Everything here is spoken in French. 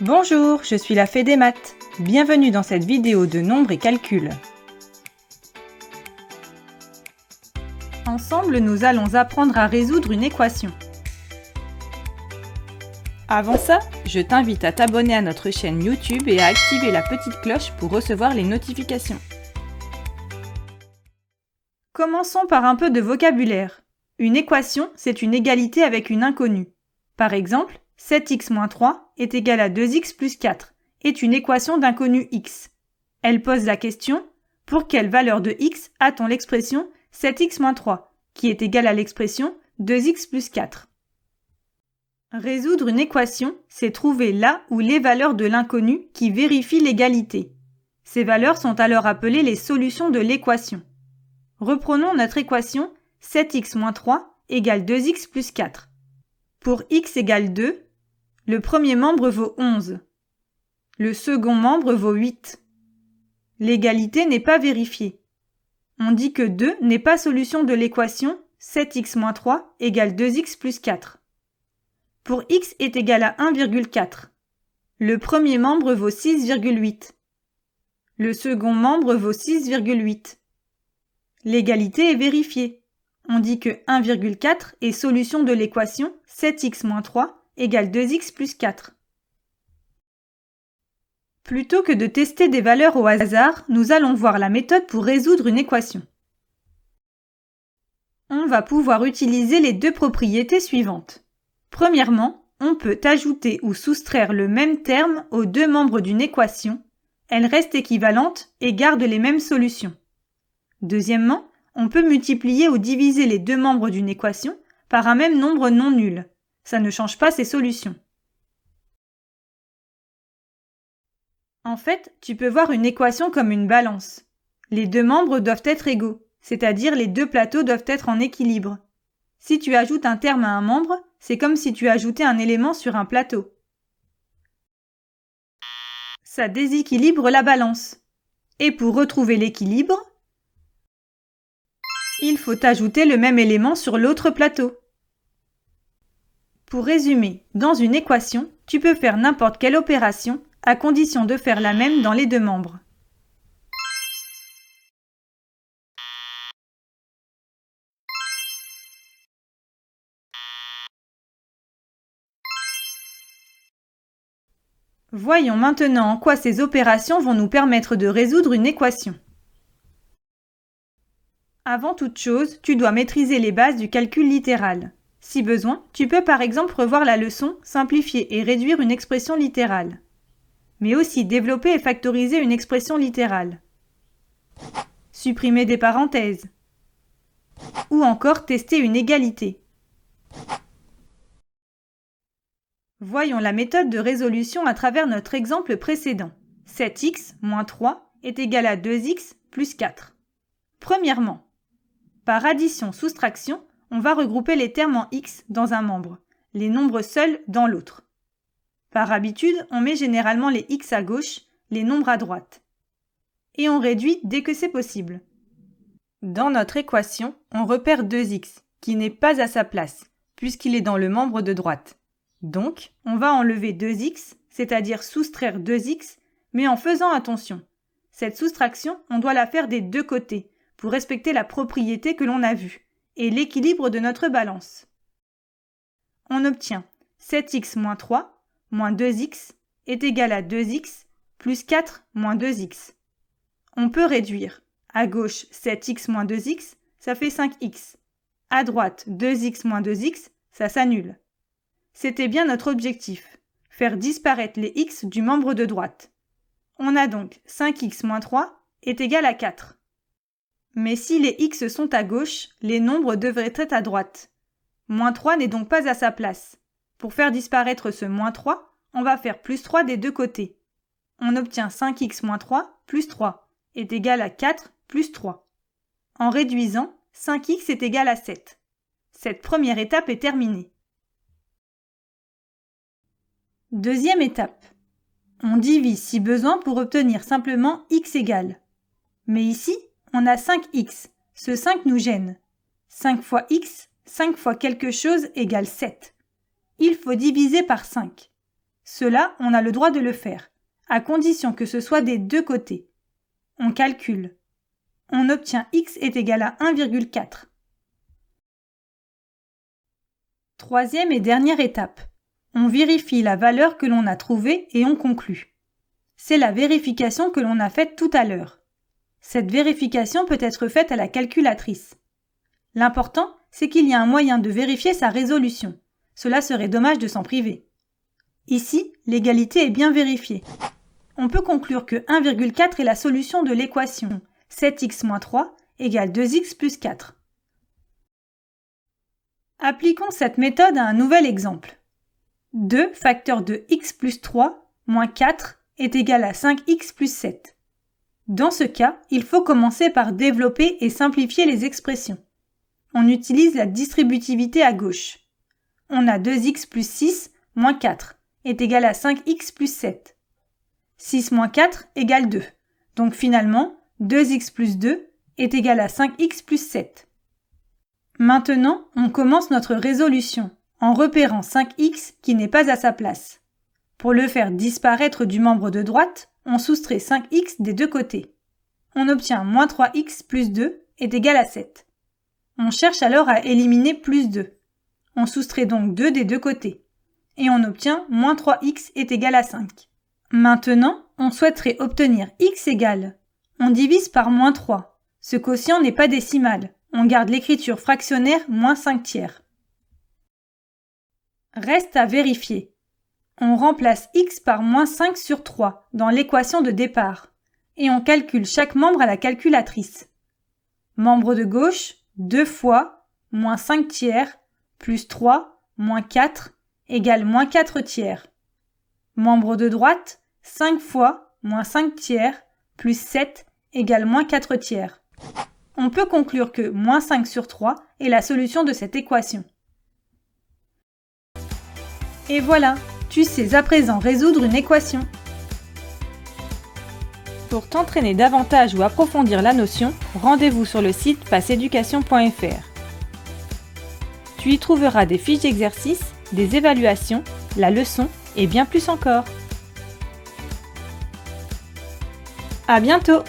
Bonjour, je suis la Fée des maths. Bienvenue dans cette vidéo de nombres et calculs. Ensemble, nous allons apprendre à résoudre une équation. Avant ça, je t'invite à t'abonner à notre chaîne YouTube et à activer la petite cloche pour recevoir les notifications. Commençons par un peu de vocabulaire. Une équation, c'est une égalité avec une inconnue. Par exemple, 7x moins 3 est égal à 2x plus 4 est une équation d'inconnu x. Elle pose la question « Pour quelle valeur de x a-t-on l'expression 7x moins 3 qui est égale à l'expression 2x plus 4 ?» Résoudre une équation, c'est trouver là ou les valeurs de l'inconnu qui vérifient l'égalité. Ces valeurs sont alors appelées les solutions de l'équation. Reprenons notre équation 7x moins 3 égale 2x plus 4. Pour x égale 2, le premier membre vaut 11. Le second membre vaut 8. L'égalité n'est pas vérifiée. On dit que 2 n'est pas solution de l'équation 7x moins 3 égale 2x plus 4. Pour x est égal à 1,4. Le premier membre vaut 6,8. Le second membre vaut 6,8. L'égalité est vérifiée. On dit que 1,4 est solution de l'équation 7x moins 3 égale 2x plus 4. Plutôt que de tester des valeurs au hasard, nous allons voir la méthode pour résoudre une équation. On va pouvoir utiliser les deux propriétés suivantes. Premièrement, on peut ajouter ou soustraire le même terme aux deux membres d'une équation. Elles restent équivalentes et gardent les mêmes solutions. Deuxièmement, on peut multiplier ou diviser les deux membres d'une équation par un même nombre non nul. Ça ne change pas ses solutions. En fait, tu peux voir une équation comme une balance. Les deux membres doivent être égaux, c'est-à-dire les deux plateaux doivent être en équilibre. Si tu ajoutes un terme à un membre, c'est comme si tu ajoutais un élément sur un plateau. Ça déséquilibre la balance. Et pour retrouver l'équilibre, il faut ajouter le même élément sur l'autre plateau. Pour résumer, dans une équation, tu peux faire n'importe quelle opération à condition de faire la même dans les deux membres. Voyons maintenant en quoi ces opérations vont nous permettre de résoudre une équation. Avant toute chose, tu dois maîtriser les bases du calcul littéral. Si besoin, tu peux par exemple revoir la leçon, simplifier et réduire une expression littérale. Mais aussi développer et factoriser une expression littérale. Supprimer des parenthèses. Ou encore tester une égalité. Voyons la méthode de résolution à travers notre exemple précédent. 7x moins 3 est égal à 2x plus 4. Premièrement, par addition-soustraction, on va regrouper les termes en x dans un membre, les nombres seuls dans l'autre. Par habitude, on met généralement les x à gauche, les nombres à droite. Et on réduit dès que c'est possible. Dans notre équation, on repère 2x, qui n'est pas à sa place, puisqu'il est dans le membre de droite. Donc, on va enlever 2x, c'est-à-dire soustraire 2x, mais en faisant attention. Cette soustraction, on doit la faire des deux côtés, pour respecter la propriété que l'on a vue, et l'équilibre de notre balance. On obtient 7x moins 3 moins 2x est égal à 2x plus 4 moins 2x. On peut réduire. À gauche, 7x moins 2x, ça fait 5x. À droite, 2x moins 2x, ça s'annule. C'était bien notre objectif, faire disparaître les x du membre de droite. On a donc 5x moins 3 est égal à 4. Mais si les x sont à gauche, les nombres devraient être à droite. Moins 3 n'est donc pas à sa place. Pour faire disparaître ce moins 3, on va faire plus 3 des deux côtés. On obtient 5x moins 3 plus 3 est égal à 4 plus 3. En réduisant, 5x est égal à 7. Cette première étape est terminée. Deuxième étape. On divise si besoin pour obtenir simplement x égale. Mais ici, on a 5x. Ce 5 nous gêne. 5 fois x, 5 fois quelque chose égale 7. Il faut diviser par 5. Cela, on a le droit de le faire, à condition que ce soit des deux côtés. On calcule. On obtient x est égal à 1,4. Troisième et dernière étape. On vérifie la valeur que l'on a trouvée et on conclut. C'est la vérification que l'on a faite tout à l'heure. Cette vérification peut être faite à la calculatrice. L'important, c'est qu'il y a un moyen de vérifier sa résolution. Cela serait dommage de s'en priver. Ici, l'égalité est bien vérifiée. On peut conclure que 1,4 est la solution de l'équation 7x moins 3 égale 2x plus 4. Appliquons cette méthode à un nouvel exemple. 2 facteur de x plus 3 moins 4 est égal à 5x plus 7. Dans ce cas, il faut commencer par développer et simplifier les expressions. On utilise la distributivité à gauche. On a 2x plus 6 moins 4 est égal à 5x plus 7. 6 moins 4 égale 2. Donc finalement, 2x plus 2 est égal à 5x plus 7. Maintenant, on commence notre résolution en repérant 5x qui n'est pas à sa place. Pour le faire disparaître du membre de droite, on soustrait 5x des deux côtés. On obtient moins 3x plus 2 est égal à 7. On cherche alors à éliminer plus 2. On soustrait donc 2 des deux côtés. Et on obtient moins 3x est égal à 5. Maintenant, on souhaiterait obtenir x égale. On divise par moins 3. Ce quotient n'est pas décimal. On garde l'écriture fractionnaire moins 5 tiers. Reste à vérifier. On remplace x par moins 5 sur 3 dans l'équation de départ. Et on calcule chaque membre à la calculatrice. Membre de gauche, 2 fois, moins 5 tiers, plus 3, moins 4, égale moins 4 tiers. Membre de droite, 5 fois, moins 5 tiers, plus 7, égale moins 4 tiers. On peut conclure que moins 5 sur 3 est la solution de cette équation. Et voilà, tu sais à présent résoudre une équation. Pour t'entraîner davantage ou approfondir la notion, rendez-vous sur le site passeeducation.fr. Tu y trouveras des fiches d'exercices, des évaluations, la leçon et bien plus encore. À bientôt!